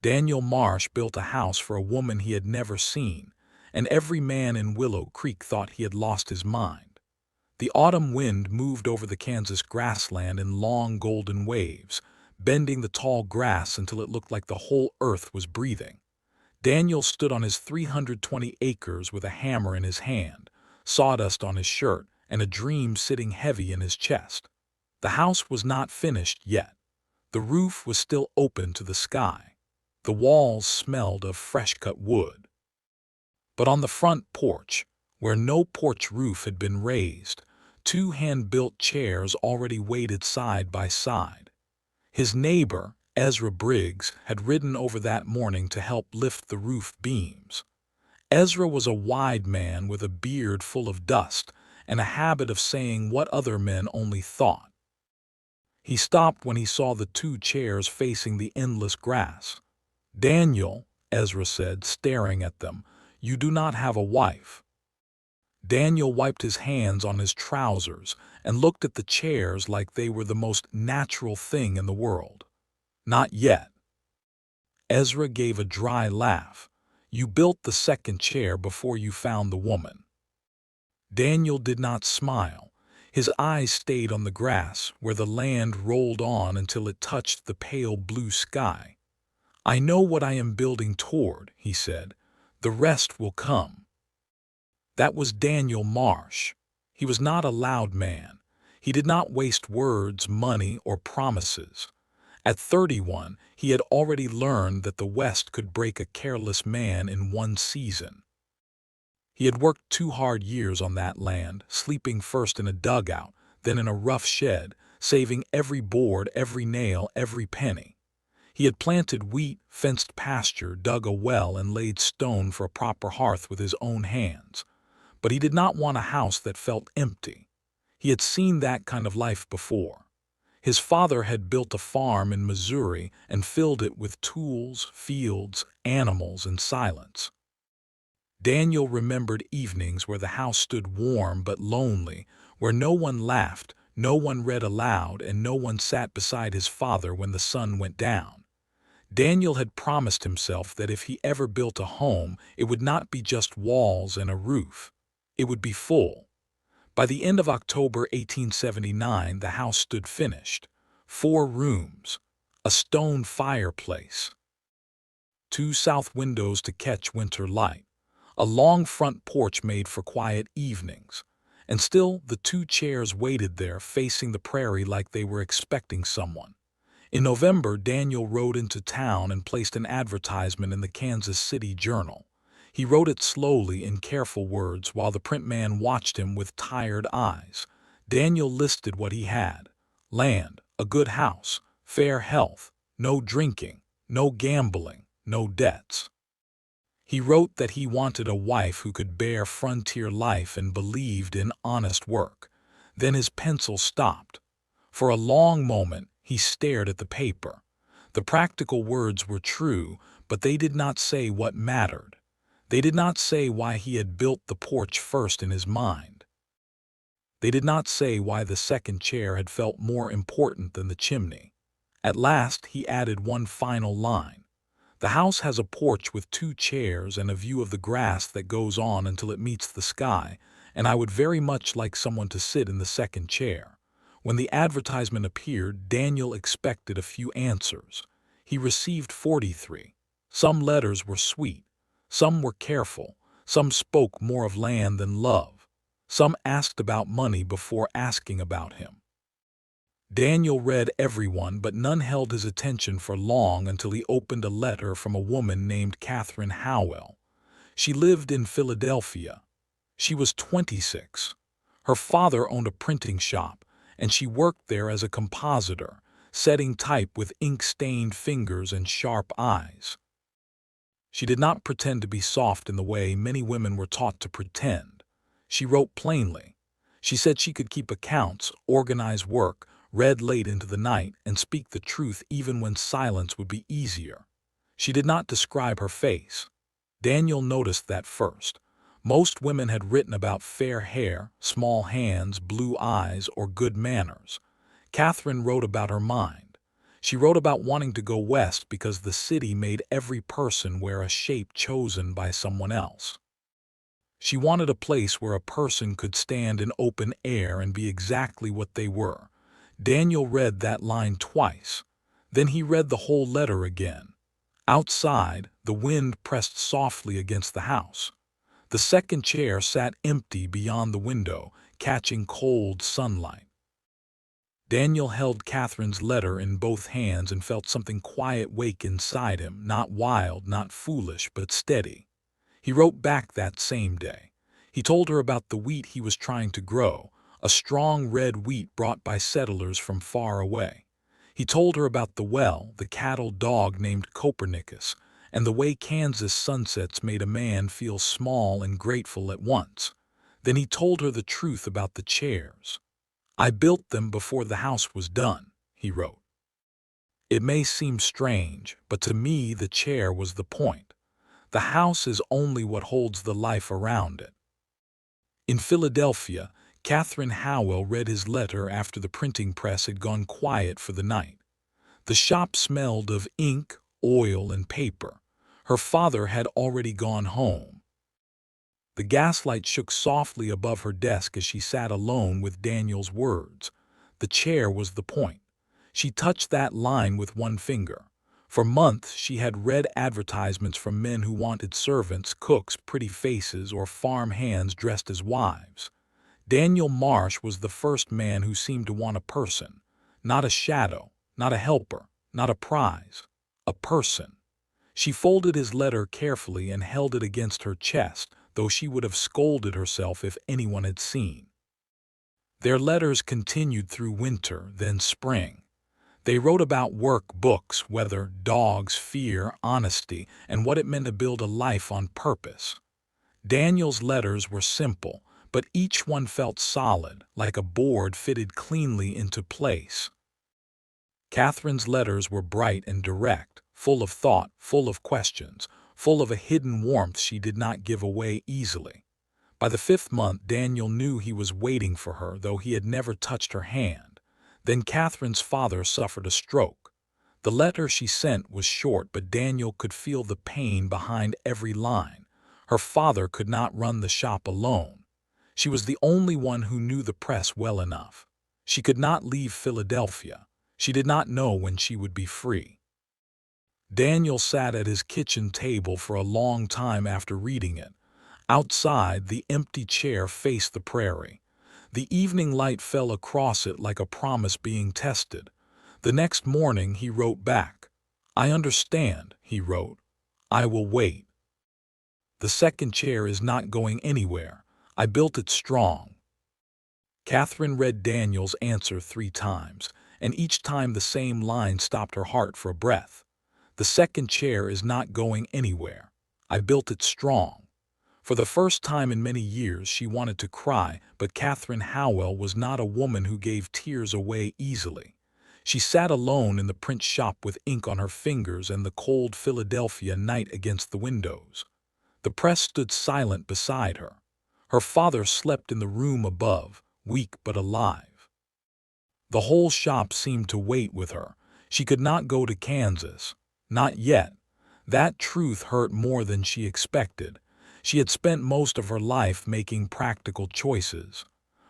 Daniel Marsh built a house for a woman he had never seen, and every man in Willow Creek thought he had lost his mind. The autumn wind moved over the Kansas grassland in long golden waves, bending the tall grass until it looked like the whole earth was breathing. Daniel stood on his 320 acres with a hammer in his hand, sawdust on his shirt, and a dream sitting heavy in his chest. The house was not finished yet. The roof was still open to the sky. The walls smelled of fresh-cut wood. But on the front porch, where no porch roof had been raised, two hand-built chairs already waited side by side. His neighbor, Ezra Briggs, had ridden over that morning to help lift the roof beams. Ezra was a wide man with a beard full of dust and a habit of saying what other men only thought. He stopped when he saw the two chairs facing the endless grass. "Daniel," Ezra said, staring at them, "you do not have a wife." Daniel wiped his hands on his trousers and looked at the chairs like they were the most natural thing in the world. "Not yet." Ezra gave a dry laugh. "You built the second chair before you found the woman." Daniel did not smile. His eyes stayed on the grass, where the land rolled on until it touched the pale blue sky. "I know what I am building toward," he said. "The rest will come." That was Daniel Marsh. He was not a loud man. He did not waste words, money, or promises. At 31, he had already learned that the West could break a careless man in one season. He had worked 2 hard years on that land, sleeping first in a dugout, then in a rough shed, saving every board, every nail, every penny. He had planted wheat, fenced pasture, dug a well, and laid stone for a proper hearth with his own hands. But he did not want a house that felt empty. He had seen that kind of life before. His father had built a farm in Missouri and filled it with tools, fields, animals, and silence. Daniel remembered evenings where the house stood warm but lonely, where no one laughed, no one read aloud, and no one sat beside his father when the sun went down. Daniel had promised himself that if he ever built a home, it would not be just walls and a roof. It would be full. By the end of October 1879, the house stood finished. 4 rooms, a stone fireplace, 2 south windows to catch winter light, a long front porch made for quiet evenings, and still the 2 chairs waited there facing the prairie like they were expecting someone. In November, Daniel rode into town and placed an advertisement in the Kansas City Journal. He wrote it slowly in careful words while the print man watched him with tired eyes. Daniel listed what he had: land, a good house, fair health, no drinking, no gambling, no debts. He wrote that he wanted a wife who could bear frontier life and believed in honest work. Then his pencil stopped. For a long moment, he stared at the paper. The practical words were true, but they did not say what mattered. They did not say why he had built the porch first in his mind. They did not say why the second chair had felt more important than the chimney. At last, he added one final line. "The house has a porch with 2 chairs and a view of the grass that goes on until it meets the sky, and I would very much like someone to sit in the second chair." When the advertisement appeared, Daniel expected a few answers. He received 43. Some letters were sweet. Some were careful. Some spoke more of land than love. Some asked about money before asking about him. Daniel read every one, but none held his attention for long until he opened a letter from a woman named Catherine Howell. She lived in Philadelphia. She was 26. Her father owned a printing shop, and she worked there as a compositor, setting type with ink-stained fingers and sharp eyes. She did not pretend to be soft in the way many women were taught to pretend. She wrote plainly. She said she could keep accounts, organize work, read late into the night, and speak the truth even when silence would be easier. She did not describe her face. Daniel noticed that first. Most women had written about fair hair, small hands, blue eyes, or good manners. Catherine wrote about her mind. She wrote about wanting to go west because the city made every person wear a shape chosen by someone else. She wanted a place where a person could stand in open air and be exactly what they were. Daniel read that line twice. Then he read the whole letter again. Outside, the wind pressed softly against the house. The second chair sat empty beyond the window, catching cold sunlight. Daniel held Catherine's letter in both hands and felt something quiet wake inside him, not wild, not foolish, but steady. He wrote back that same day. He told her about the wheat he was trying to grow, a strong red wheat brought by settlers from far away. He told her about the well, the cattle dog named Copernicus, and the way Kansas sunsets made a man feel small and grateful at once. Then he told her the truth about the chairs. "I built them before the house was done," he wrote. "It may seem strange, but to me the chair was the point. The house is only what holds the life around it." In Philadelphia, Catherine Howell read his letter after the printing press had gone quiet for the night. The shop smelled of ink, oil, and paper. Her father had already gone home. The gaslight shook softly above her desk as she sat alone with Daniel's words. The chair was the point. She touched that line with one finger. For months she had read advertisements from men who wanted servants, cooks, pretty faces, or farm hands dressed as wives. Daniel Marsh was the first man who seemed to want a person, not a shadow, not a helper, not a prize, a person. She folded his letter carefully and held it against her chest, though she would have scolded herself if anyone had seen. Their letters continued through winter, then spring. They wrote about work, books, weather, dogs, fear, honesty, and what it meant to build a life on purpose. Daniel's letters were simple, but each one felt solid, like a board fitted cleanly into place. Catherine's letters were bright and direct, full of thought, full of questions, full of a hidden warmth she did not give away easily. By the 5th month, Daniel knew he was waiting for her, though he had never touched her hand. Then Catherine's father suffered a stroke. The letter she sent was short, but Daniel could feel the pain behind every line. Her father could not run the shop alone. She was the only one who knew the press well enough. She could not leave Philadelphia. She did not know when she would be free. Daniel sat at his kitchen table for a long time after reading it. Outside, the empty chair faced the prairie. The evening light fell across it like a promise being tested. The next morning he wrote back. "I understand," he wrote. "I will wait. The second chair is not going anywhere. I built it strong." Catherine read Daniel's answer 3 times, and each time the same line stopped her heart for a breath. "The second chair is not going anywhere. I built it strong." For the first time in many years she wanted to cry, but Catherine Howell was not a woman who gave tears away easily. She sat alone in the print shop with ink on her fingers and the cold Philadelphia night against the windows. The press stood silent beside her. Her father slept in the room above, weak but alive. The whole shop seemed to wait with her. She could not go to Kansas. Not yet. That truth hurt more than she expected. She had spent most of her life making practical choices.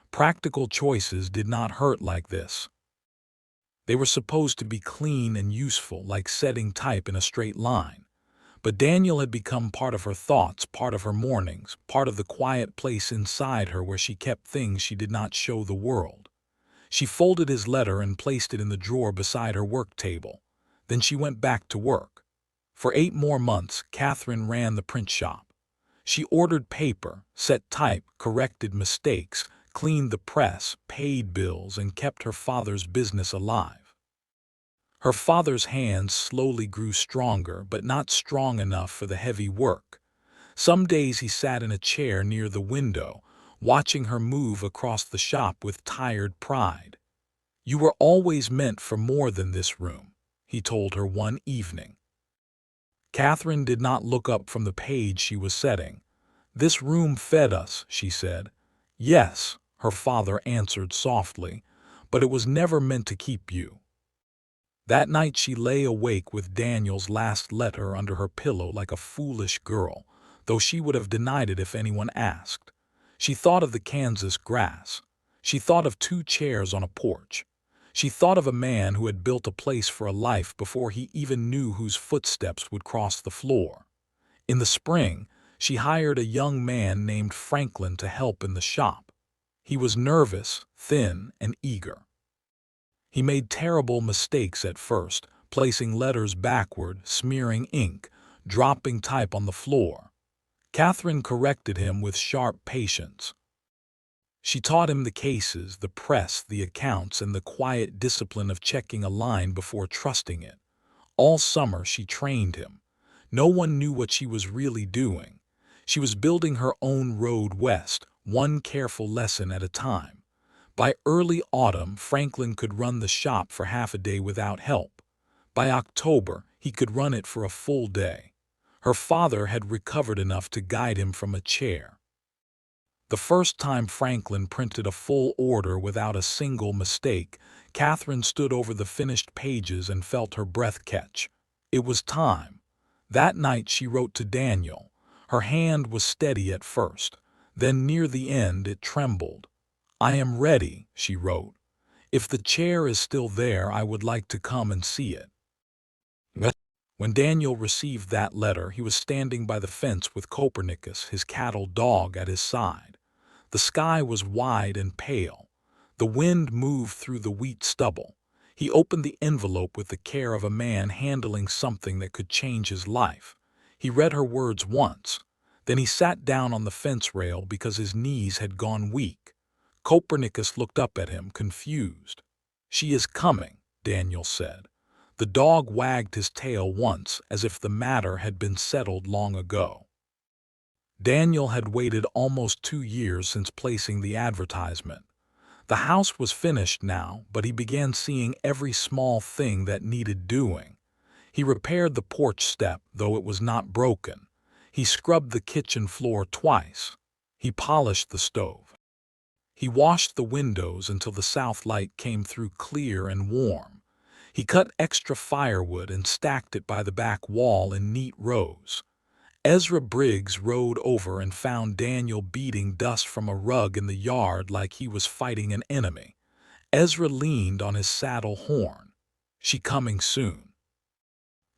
Practical choices did not hurt like this. They were supposed to be clean and useful, like setting type in a straight line. But Daniel had become part of her thoughts, part of her mornings, part of the quiet place inside her where she kept things she did not show the world. She folded his letter and placed it in the drawer beside her work table. Then she went back to work. For 8 more months, Catherine ran the print shop. She ordered paper, set type, corrected mistakes, cleaned the press, paid bills, and kept her father's business alive. Her father's hands slowly grew stronger, but not strong enough for the heavy work. Some days he sat in a chair near the window, watching her move across the shop with tired pride. "You were always meant for more than this room," he told her one evening. Catherine did not look up from the page she was setting. "This room fed us," she said. "Yes," her father answered softly, "but it was never meant to keep you." That night she lay awake with Daniel's last letter under her pillow like a foolish girl, though she would have denied it if anyone asked. She thought of the Kansas grass. She thought of 2 chairs on a porch. She thought of a man who had built a place for a life before he even knew whose footsteps would cross the floor. In the spring, she hired a young man named Franklin to help in the shop. He was nervous, thin, and eager. He made terrible mistakes at first, placing letters backward, smearing ink, dropping type on the floor. Catherine corrected him with sharp patience. She taught him the cases, the press, the accounts, and the quiet discipline of checking a line before trusting it. All summer she trained him. No one knew what she was really doing. She was building her own road west, one careful lesson at a time. By early autumn, Franklin could run the shop for half a day without help. By October, he could run it for a full day. Her father had recovered enough to guide him from a chair. The first time Franklin printed a full order without a single mistake, Catherine stood over the finished pages and felt her breath catch. It was time. That night she wrote to Daniel. Her hand was steady at first. Then near the end it trembled. "I am ready," she wrote. "If the chair is still there, I would like to come and see it." When Daniel received that letter, he was standing by the fence with Copernicus, his cattle dog, at his side. The sky was wide and pale. The wind moved through the wheat stubble. He opened the envelope with the care of a man handling something that could change his life. He read her words once. Then he sat down on the fence rail because his knees had gone weak. Copernicus looked up at him, confused. "She is coming," Daniel said. The dog wagged his tail once, as if the matter had been settled long ago. Daniel had waited almost 2 years since placing the advertisement. The house was finished now, but he began seeing every small thing that needed doing. He repaired the porch step, though it was not broken. He scrubbed the kitchen floor twice. He polished the stove. He washed the windows until the south light came through clear and warm. He cut extra firewood and stacked it by the back wall in neat rows. Ezra Briggs rode over and found Daniel beating dust from a rug in the yard like he was fighting an enemy. Ezra leaned on his saddle horn. "She coming soon."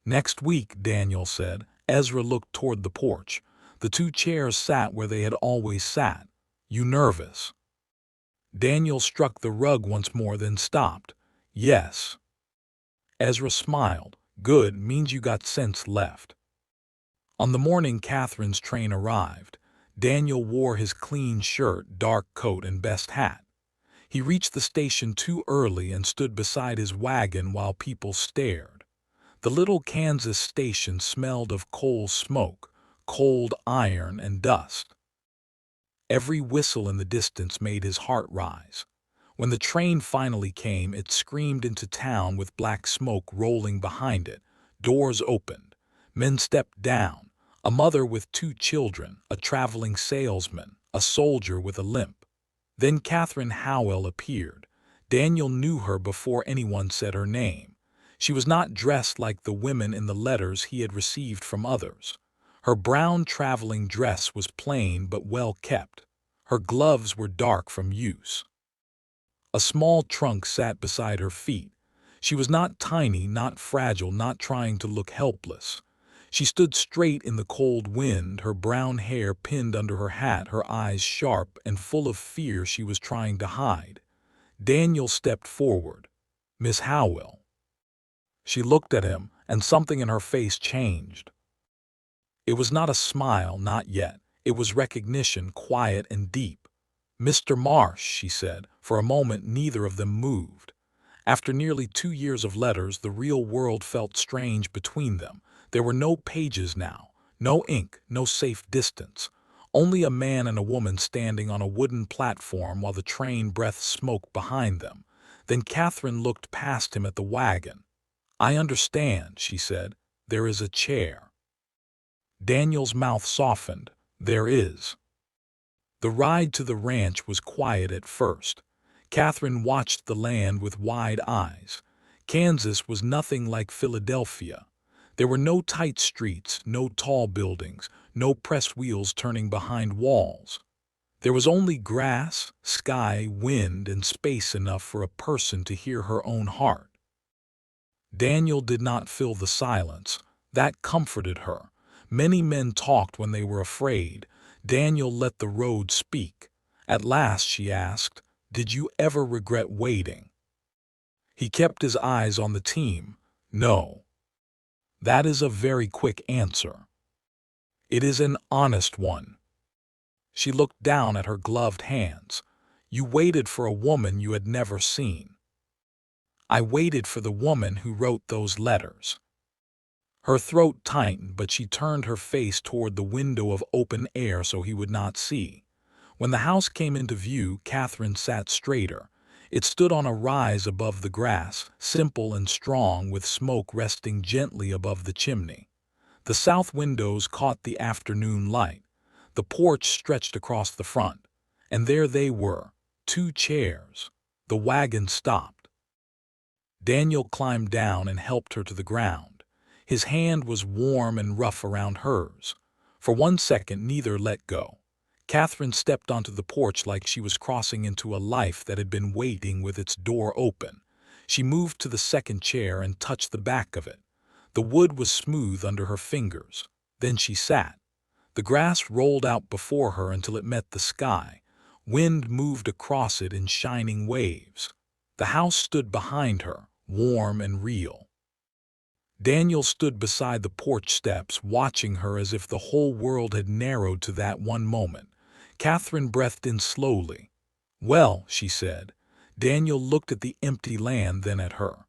"Next week," Daniel said. Ezra looked toward the porch. The 2 chairs sat where they had always sat. "You nervous?" Daniel struck the rug once more, then stopped. "Yes." Ezra smiled. "Good, means you got sense left." On the morning Catherine's train arrived, Daniel wore his clean shirt, dark coat, and best hat. He reached the station too early and stood beside his wagon while people stared. The little Kansas station smelled of coal smoke, cold iron, and dust. Every whistle in the distance made his heart rise. When the train finally came, it screamed into town with black smoke rolling behind it. Doors opened. Men stepped down. A mother with 2 children, a traveling salesman, a soldier with a limp. Then Catherine Howell appeared. Daniel knew her before anyone said her name. She was not dressed like the women in the letters he had received from others. Her brown traveling dress was plain but well kept. Her gloves were dark from use. A small trunk sat beside her feet. She was not tiny, not fragile, not trying to look helpless. She stood straight in the cold wind, her brown hair pinned under her hat, her eyes sharp and full of fear she was trying to hide. Daniel stepped forward. "Miss Howell." She looked at him, and something in her face changed. It was not a smile, not yet. It was recognition, quiet and deep. "Mr. Marsh," she said. For a moment neither of them moved. After nearly 2 years of letters, the real world felt strange between them. There were no pages now, no ink, no safe distance. Only a man and a woman standing on a wooden platform while the train breathed smoke behind them. Then Catherine looked past him at the wagon. "I understand," she said. "There is a chair." Daniel's mouth softened. "There is." The ride to the ranch was quiet at first. Catherine watched the land with wide eyes. Kansas was nothing like Philadelphia. There were no tight streets, no tall buildings, no press wheels turning behind walls. There was only grass, sky, wind, and space enough for a person to hear her own heart. Daniel did not fill the silence. That comforted her. Many men talked when they were afraid. Daniel let the road speak. At last she asked, "Did you ever regret waiting?" He kept his eyes on the team. "No." That is a very quick answer. It is an honest one. She looked down at her gloved hands. "You waited for a woman you had never seen." "I waited for the woman who wrote those letters." Her throat tightened, but she turned her face toward the window of open air so he would not see. When the house came into view, Catherine sat straighter. It stood on a rise above the grass, simple and strong, with smoke resting gently above the chimney. The south windows caught the afternoon light. The porch stretched across the front, and there they were, 2 chairs. The wagon stopped. Daniel climbed down and helped her to the ground. His hand was warm and rough around hers. For 1 second neither let go. Catherine stepped onto the porch like she was crossing into a life that had been waiting with its door open. She moved to the second chair and touched the back of it. The wood was smooth under her fingers. Then she sat. The grass rolled out before her until it met the sky. Wind moved across it in shining waves. The house stood behind her, warm and real. Daniel stood beside the porch steps, watching her as if the whole world had narrowed to that one moment. Catherine breathed in slowly. "Well," she said. Daniel looked at the empty land, then at her.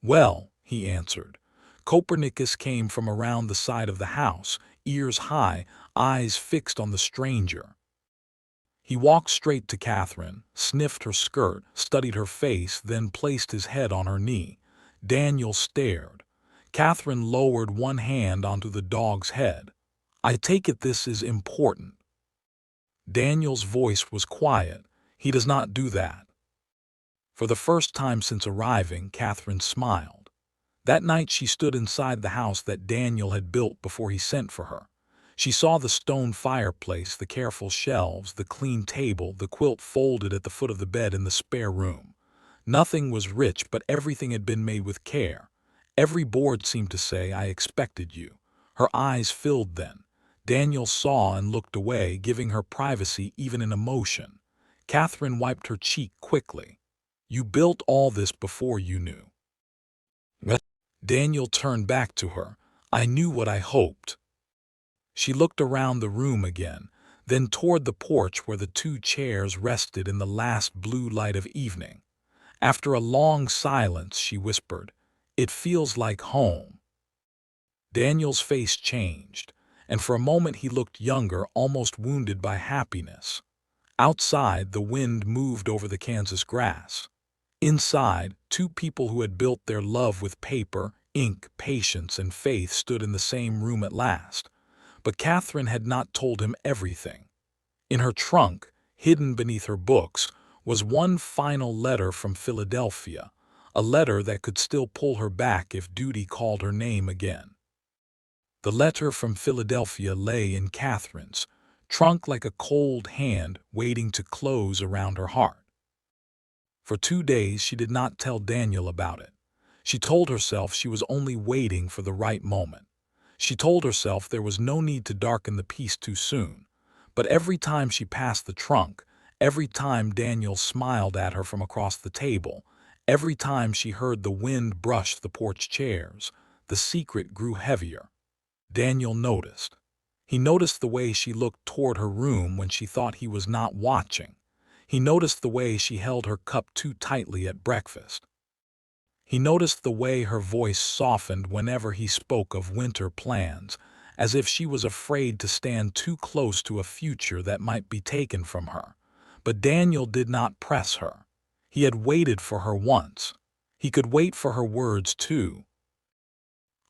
"Well," he answered. Copernicus came from around the side of the house, ears high, eyes fixed on the stranger. He walked straight to Catherine, sniffed her skirt, studied her face, then placed his head on her knee. Daniel stared. Catherine lowered one hand onto the dog's head. "I take it this is important." Daniel's voice was quiet. "He does not do that." For the first time since arriving, Catherine smiled. That night she stood inside the house that Daniel had built before he sent for her. She saw the stone fireplace, the careful shelves, the clean table, the quilt folded at the foot of the bed in the spare room. Nothing was rich, but everything had been made with care. Every board seemed to say, "I expected you." Her eyes filled then. Daniel saw and looked away, giving her privacy even in emotion. Catherine wiped her cheek quickly. "You built all this before you knew." Daniel turned back to her. "I knew what I hoped." She looked around the room again, then toward the porch where the 2 chairs rested in the last blue light of evening. After a long silence, she whispered, "It feels like home." Daniel's face changed, and for a moment he looked younger, almost wounded by happiness. Outside, the wind moved over the Kansas grass. Inside, 2 people who had built their love with paper, ink, patience, and faith stood in the same room at last. But Catherine had not told him everything. In her trunk, hidden beneath her books, was one final letter from Philadelphia, a letter that could still pull her back if duty called her name again. The letter from Philadelphia lay in Catherine's trunk like a cold hand waiting to close around her heart. For 2 days she did not tell Daniel about it. She told herself she was only waiting for the right moment. She told herself there was no need to darken the peace too soon. But every time she passed the trunk, every time Daniel smiled at her from across the table, every time she heard the wind brush the porch chairs, the secret grew heavier. Daniel noticed. He noticed the way she looked toward her room when she thought he was not watching. He noticed the way she held her cup too tightly at breakfast. He noticed the way her voice softened whenever he spoke of winter plans, as if she was afraid to stand too close to a future that might be taken from her. But Daniel did not press her. He had waited for her once. He could wait for her words too.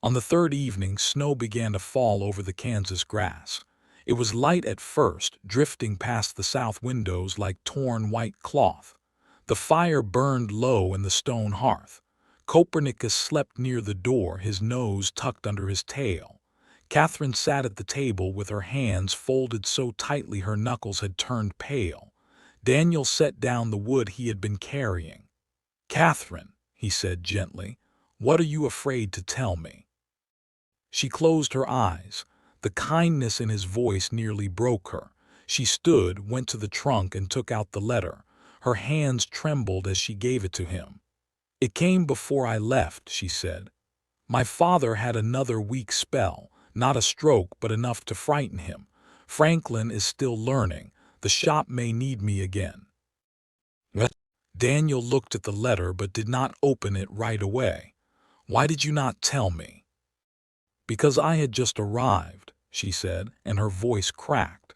On the 3rd evening, snow began to fall over the Kansas grass. It was light at first, drifting past the south windows like torn white cloth. The fire burned low in the stone hearth. Copernicus slept near the door, his nose tucked under his tail. Catherine sat at the table with her hands folded so tightly her knuckles had turned pale. Daniel set down the wood he had been carrying. "Catherine," he said gently, "what are you afraid to tell me?" She closed her eyes. The kindness in his voice nearly broke her. She stood, went to the trunk, and took out the letter. Her hands trembled as she gave it to him. "It came before I left," she said. "My father had another weak spell, not a stroke but enough to frighten him. Franklin is still learning. The shop may need me again." What? Daniel looked at the letter but did not open it right away. "Why did you not tell me?" "Because I had just arrived," she said, and her voice cracked.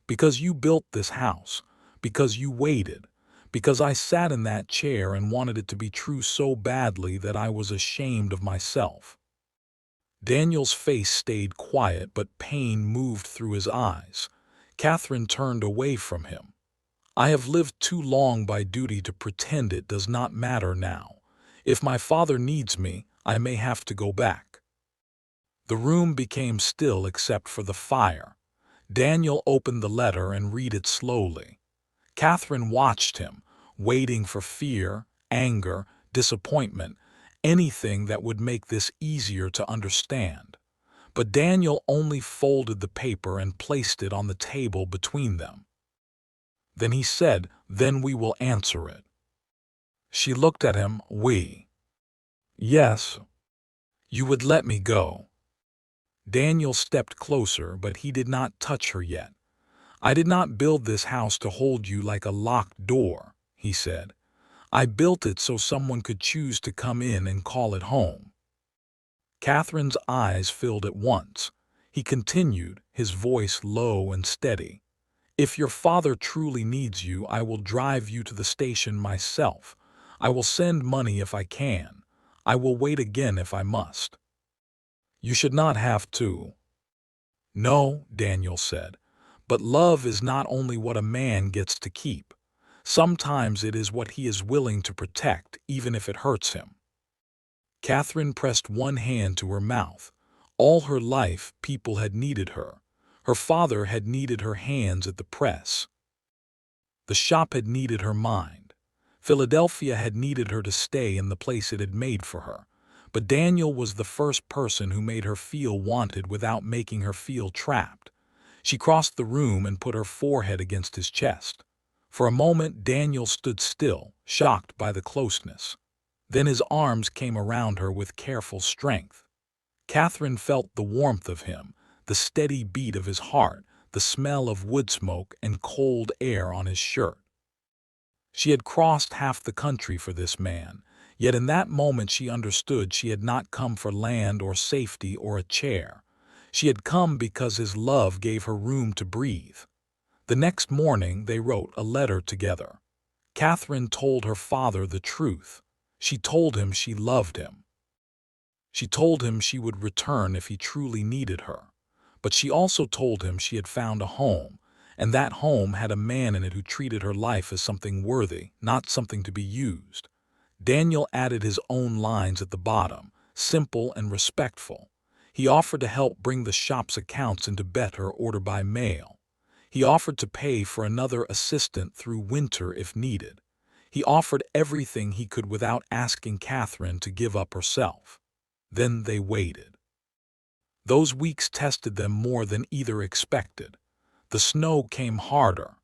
"Because you built this house. Because you waited. Because I sat in that chair and wanted it to be true so badly that I was ashamed of myself." Daniel's face stayed quiet, but pain moved through his eyes. Catherine turned away from him. "I have lived too long by duty to pretend it does not matter now. If my father needs me, I may have to go back." The room became still except for the fire. Daniel opened the letter and read it slowly. Catherine watched him, waiting for fear, anger, disappointment, anything that would make this easier to understand. But Daniel only folded the paper and placed it on the table between them. Then he said, "Then we will answer it." She looked at him. "We?" "Yes. You would let me go." Daniel stepped closer, but he did not touch her yet. "I did not build this house to hold you like a locked door," he said. "I built it so someone could choose to come in and call it home." Catherine's eyes filled at once. He continued, his voice low and steady. "If your father truly needs you, I will drive you to the station myself. I will send money if I can. I will wait again if I must." "You should not have to." "No," Daniel said, "but love is not only what a man gets to keep. Sometimes it is what he is willing to protect, even if it hurts him." Catherine pressed one hand to her mouth. All her life, people had needed her. Her father had needed her hands at the press. The shop had needed her mind. Philadelphia had needed her to stay in the place it had made for her. But Daniel was the first person who made her feel wanted without making her feel trapped. She crossed the room and put her forehead against his chest. For a moment Daniel stood still, shocked by the closeness. Then his arms came around her with careful strength. Catherine felt the warmth of him, the steady beat of his heart, the smell of wood smoke and cold air on his shirt. She had crossed half the country for this man, yet in that moment she understood she had not come for land or safety or a chair. She had come because his love gave her room to breathe. The next morning they wrote a letter together. Catherine told her father the truth. She told him she loved him. She told him she would return if he truly needed her. But she also told him she had found a home, and that home had a man in it who treated her life as something worthy, not something to be used. Daniel added his own lines at the bottom, simple and respectful. He offered to help bring the shop's accounts into better order by mail. He offered to pay for another assistant through winter if needed. He offered everything he could without asking Catherine to give up herself. Then they waited. Those weeks tested them more than either expected. The snow came harder.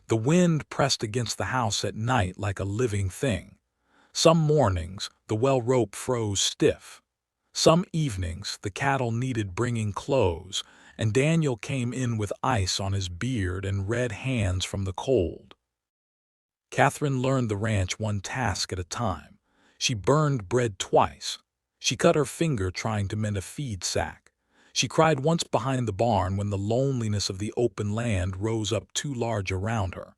The wind pressed against the house at night like a living thing. Some mornings, the well rope froze stiff. Some evenings, the cattle needed bringing clothes, and Daniel came in with ice on his beard and red hands from the cold. Catherine learned the ranch one task at a time. She burned bread twice. She cut her finger trying to mend a feed sack. She cried once behind the barn when the loneliness of the open land rose up too large around her.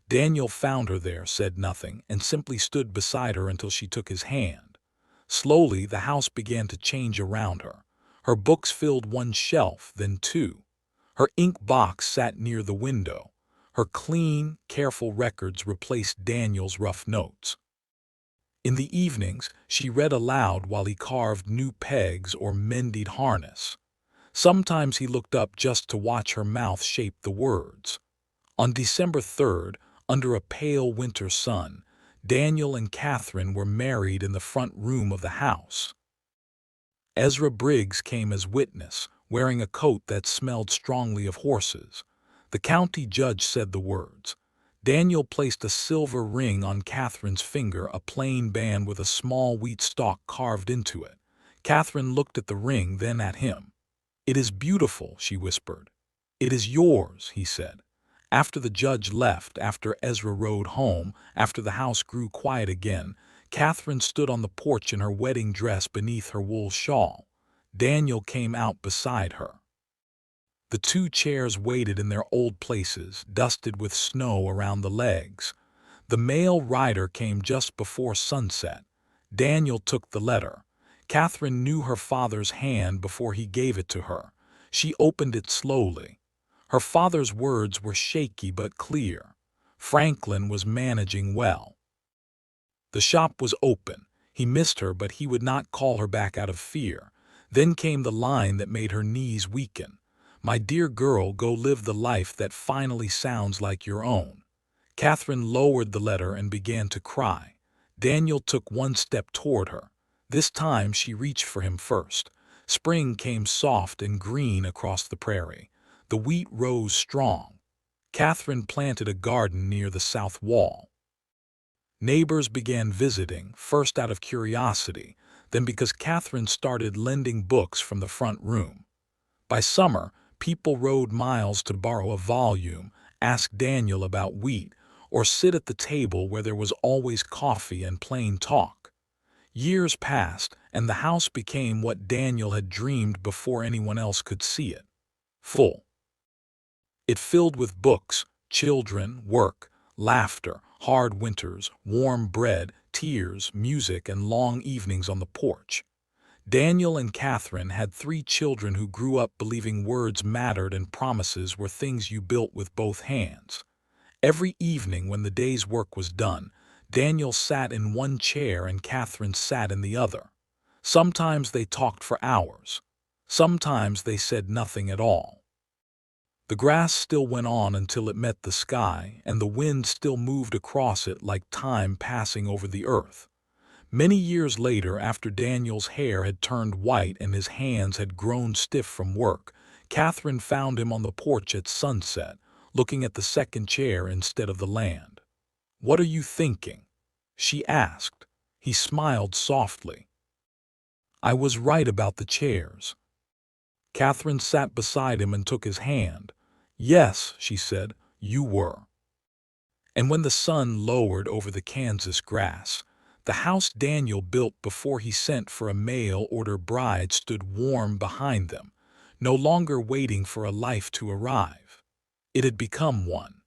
Daniel found her there, said nothing, and simply stood beside her until she took his hand. Slowly, the house began to change around her. Her books filled one shelf, then two. Her ink box sat near the window. Her clean, careful records replaced Daniel's rough notes. In the evenings, she read aloud while he carved new pegs or mended harness. Sometimes he looked up just to watch her mouth shape the words. On December 3rd, under a pale winter sun, Daniel and Catherine were married in the front room of the house. Ezra Briggs came as witness, wearing a coat that smelled strongly of horses. The county judge said the words. Daniel placed a silver ring on Catherine's finger, a plain band with a small wheat stalk carved into it. Catherine looked at the ring, then at him. "It is beautiful," she whispered. "It is yours," he said. After the judge left, after Ezra rode home, after the house grew quiet again, Catherine stood on the porch in her wedding dress beneath her wool shawl. Daniel came out beside her. The two chairs waited in their old places, dusted with snow around the legs. The male rider came just before sunset. Daniel took the letter. Catherine knew her father's hand before he gave it to her. She opened it slowly. Her father's words were shaky but clear. Franklin was managing well. The shop was open. He missed her, but he would not call her back out of fear. Then came the line that made her knees weaken. "My dear girl, go live the life that finally sounds like your own." Catherine lowered the letter and began to cry. Daniel took one step toward her. This time she reached for him first. Spring came soft and green across the prairie. The wheat rose strong. Catherine planted a garden near the south wall. Neighbors began visiting, first out of curiosity, then because Catherine started lending books from the front room. By summer, people rode miles to borrow a volume, ask Daniel about wheat, or sit at the table where there was always coffee and plain talk. Years passed, and the house became what Daniel had dreamed before anyone else could see it. Full. It filled with books, children, work, laughter, hard winters, warm bread, tears, music, and long evenings on the porch. Daniel and Catherine had 3 children who grew up believing words mattered and promises were things you built with both hands. Every evening when the day's work was done, Daniel sat in one chair and Catherine sat in the other. Sometimes they talked for hours. Sometimes they said nothing at all. The grass still went on until it met the sky, and the wind still moved across it like time passing over the earth. Many years later, after Daniel's hair had turned white and his hands had grown stiff from work, Catherine found him on the porch at sunset, looking at the second chair instead of the land. "What are you thinking?" she asked. He smiled softly. "I was right about the chairs." Catherine sat beside him and took his hand. "Yes," she said, "you were." And when the sun lowered over the Kansas grass, the house Daniel built before he sent for a mail-order bride stood warm behind them, no longer waiting for a life to arrive. It had become one.